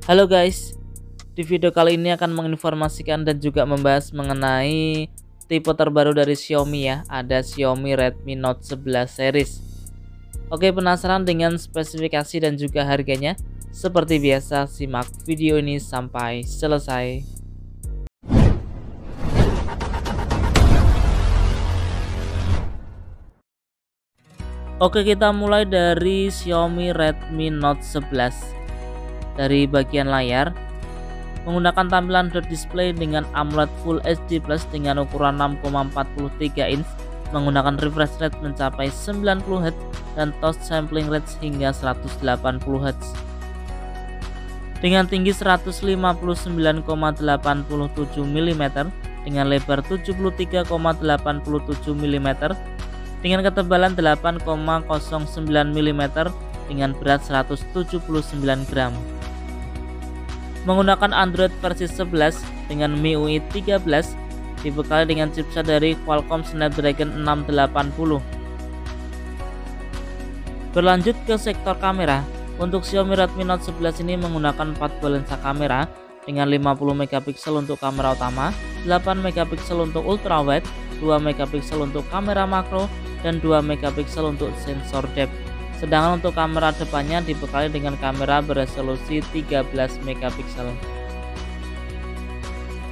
Halo guys, di video kali ini akan menginformasikan dan juga membahas mengenai tipe terbaru dari Xiaomi ya. Ada Xiaomi Redmi Note 11 series. Oke, penasaran dengan spesifikasi dan juga harganya? Seperti biasa, simak video ini sampai selesai. Oke, kita mulai dari Xiaomi Redmi Note 11. Dari bagian layar, menggunakan tampilan Retina display dengan AMOLED Full HD Plus dengan ukuran 6,43 inch, menggunakan refresh rate mencapai 90 Hz dan touch sampling rate hingga 180 Hz. Dengan tinggi 159,87 mm dengan lebar 73,87 mm dengan ketebalan 8,09 mm dengan berat 179 gram. Menggunakan Android versi 11 dengan MIUI 13, dibekali dengan chipset dari Qualcomm Snapdragon 680. Berlanjut ke sektor kamera, untuk Xiaomi Redmi Note 11 ini menggunakan 4 buah lensa kamera dengan 50 megapiksel untuk kamera utama, 8 megapiksel untuk ultrawide, 2 megapiksel untuk kamera makro, dan 2 megapiksel untuk sensor depth. Sedangkan untuk kamera depannya dibekali dengan kamera beresolusi 13 megapiksel.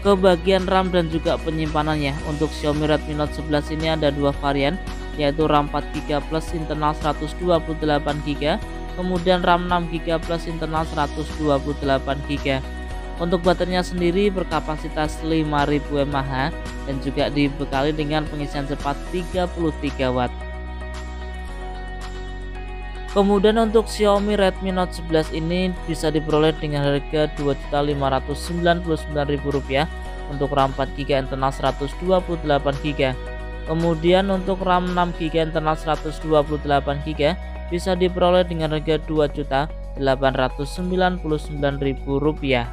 Ke bagian RAM dan juga penyimpanannya, untuk Xiaomi Redmi Note 11 ini ada dua varian, yaitu RAM 4GB plus internal 128GB, kemudian RAM 6GB plus internal 128GB. Untuk baterainya sendiri berkapasitas 5000 mAh dan juga dibekali dengan pengisian cepat 33 Watt. Kemudian untuk Xiaomi Redmi Note 11 ini bisa diperoleh dengan harga Rp2.599.000 untuk RAM 4GB internal 128GB. Kemudian untuk RAM 6GB internal 128GB bisa diperoleh dengan harga Rp2.899.000.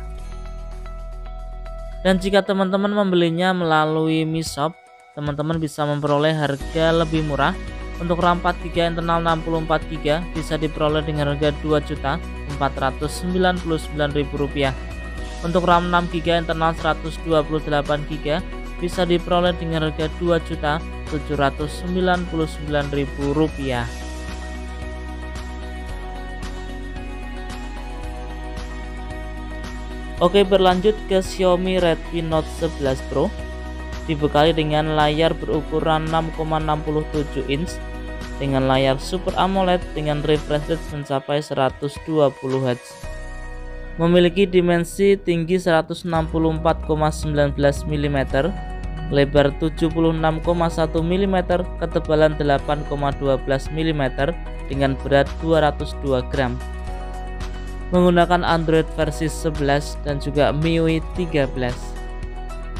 Dan jika teman-teman membelinya melalui Mi Shop, teman-teman bisa memperoleh harga lebih murah. Untuk RAM 4GB internal 64GB bisa diperoleh dengan harga Rp2.499.000. Untuk RAM 6GB internal 128GB bisa diperoleh dengan harga Rp2.799.000. Oke, berlanjut ke Xiaomi Redmi Note 11 Pro, dibekali dengan layar berukuran 6,67 inch dengan layar Super AMOLED dengan refresh rate mencapai 120 Hz. Memiliki dimensi tinggi 164,19 mm, lebar 76,1 mm, ketebalan 8,12 mm dengan berat 202 gram. Menggunakan Android versi 11 dan juga MIUI 13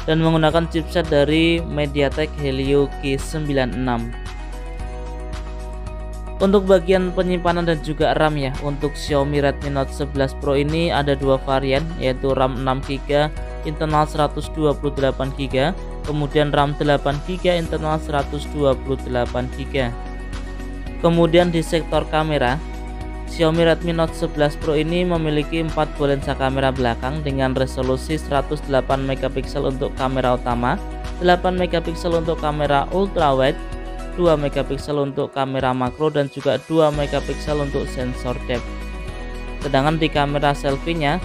dan menggunakan chipset dari MediaTek Helio G96. Untuk bagian penyimpanan dan juga RAM ya, untuk Xiaomi Redmi Note 11 Pro ini ada dua varian, yaitu RAM 6GB internal 128GB, kemudian RAM 8GB internal 128GB. Kemudian di sektor kamera, Xiaomi Redmi Note 11 Pro ini memiliki 4 buah lensa kamera belakang dengan resolusi 108 megapiksel untuk kamera utama, 8 megapiksel untuk kamera ultrawide, 2 megapiksel untuk kamera makro, dan juga 2 megapiksel untuk sensor depth. Sedangkan di kamera selfie-nya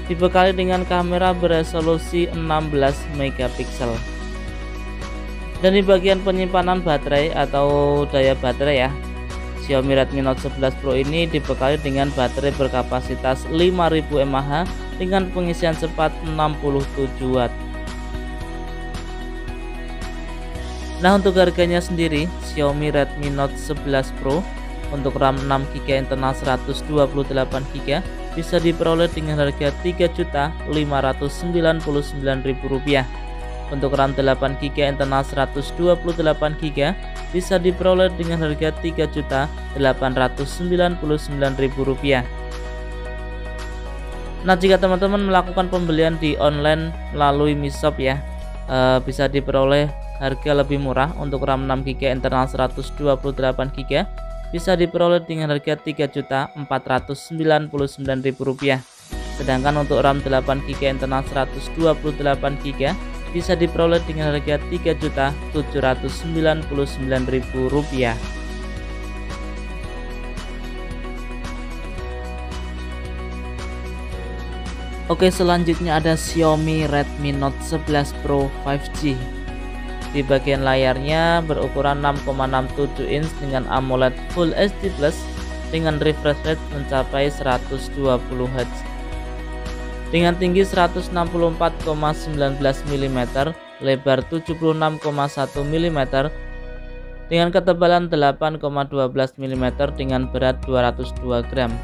dibekali dengan kamera beresolusi 16 megapiksel. Dan di bagian penyimpanan baterai atau daya baterai ya, Xiaomi Redmi Note 11 Pro ini dibekali dengan baterai berkapasitas 5000 mAh dengan pengisian cepat 67 Watt. Nah, untuk harganya sendiri, Xiaomi Redmi Note 11 Pro untuk RAM 6GB internal 128GB bisa diperoleh dengan harga Rp3.599.000. Untuk RAM 8GB internal 128GB bisa diperoleh dengan harga Rp3.899.000. Nah, jika teman-teman melakukan pembelian di online melalui Mi Shop ya, bisa diperoleh harga lebih murah. Untuk RAM 6GB internal 128GB bisa diperoleh dengan harga Rp3.499.000. Sedangkan untuk RAM 8GB internal 128GB bisa diperoleh dengan harga Rp3.799.000. Oke, selanjutnya ada Xiaomi Redmi Note 11 Pro 5G. Di bagian layarnya berukuran 6,67 inch dengan AMOLED Full HD Plus dengan refresh rate mencapai 120 Hz. Dengan tinggi 164,19 mm, lebar 76,1 mm, dengan ketebalan 8,12 mm dengan berat 202 gram.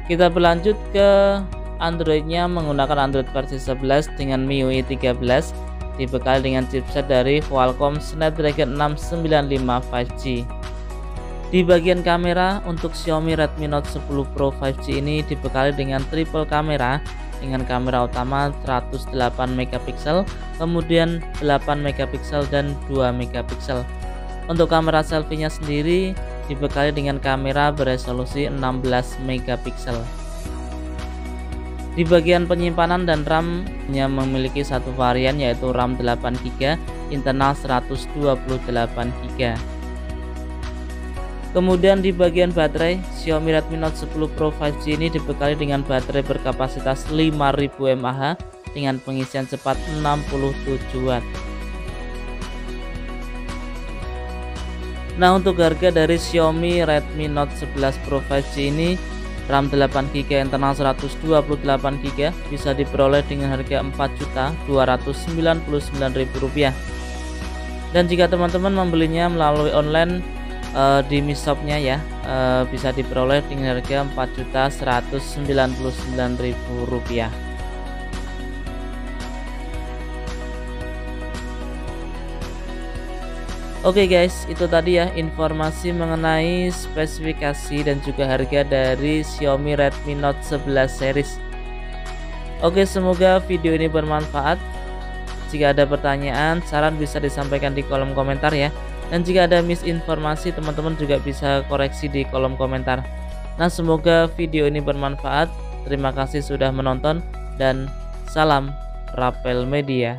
Kita berlanjut ke Androidnya menggunakan Android versi 11 dengan MIUI 13, dibekali dengan chipset dari Qualcomm Snapdragon 695 5G. Di bagian kamera untuk Xiaomi Redmi Note 10 Pro 5G ini dibekali dengan triple kamera dengan kamera utama 108 MP, kemudian 8 MP dan 2 MP. Untuk kamera selfie-nya sendiri dibekali dengan kamera beresolusi 16 MP. Di bagian penyimpanan dan RAM-nya memiliki satu varian yaitu RAM 8GB internal 128GB. Kemudian di bagian baterai, Xiaomi Redmi Note 10 Pro 5G ini dibekali dengan baterai berkapasitas 5000 mAh dengan pengisian cepat 67 Watt. Nah, untuk harga dari Xiaomi Redmi Note 11 Pro 5G ini, RAM 8GB internal 128GB bisa diperoleh dengan harga Rp4.299.000. Dan jika teman-teman membelinya melalui online di Mi Shop-nya ya, bisa diperoleh dengan harga Rp4.199.000. Oke guys, itu tadi ya informasi mengenai spesifikasi dan juga harga dari Xiaomi Redmi Note 11 series. Oke, semoga video ini bermanfaat. Jika ada pertanyaan, saran bisa disampaikan di kolom komentar ya. Dan jika ada misinformasi, teman-teman juga bisa koreksi di kolom komentar. Nah, semoga video ini bermanfaat. Terima kasih sudah menonton dan salam Rapel Media.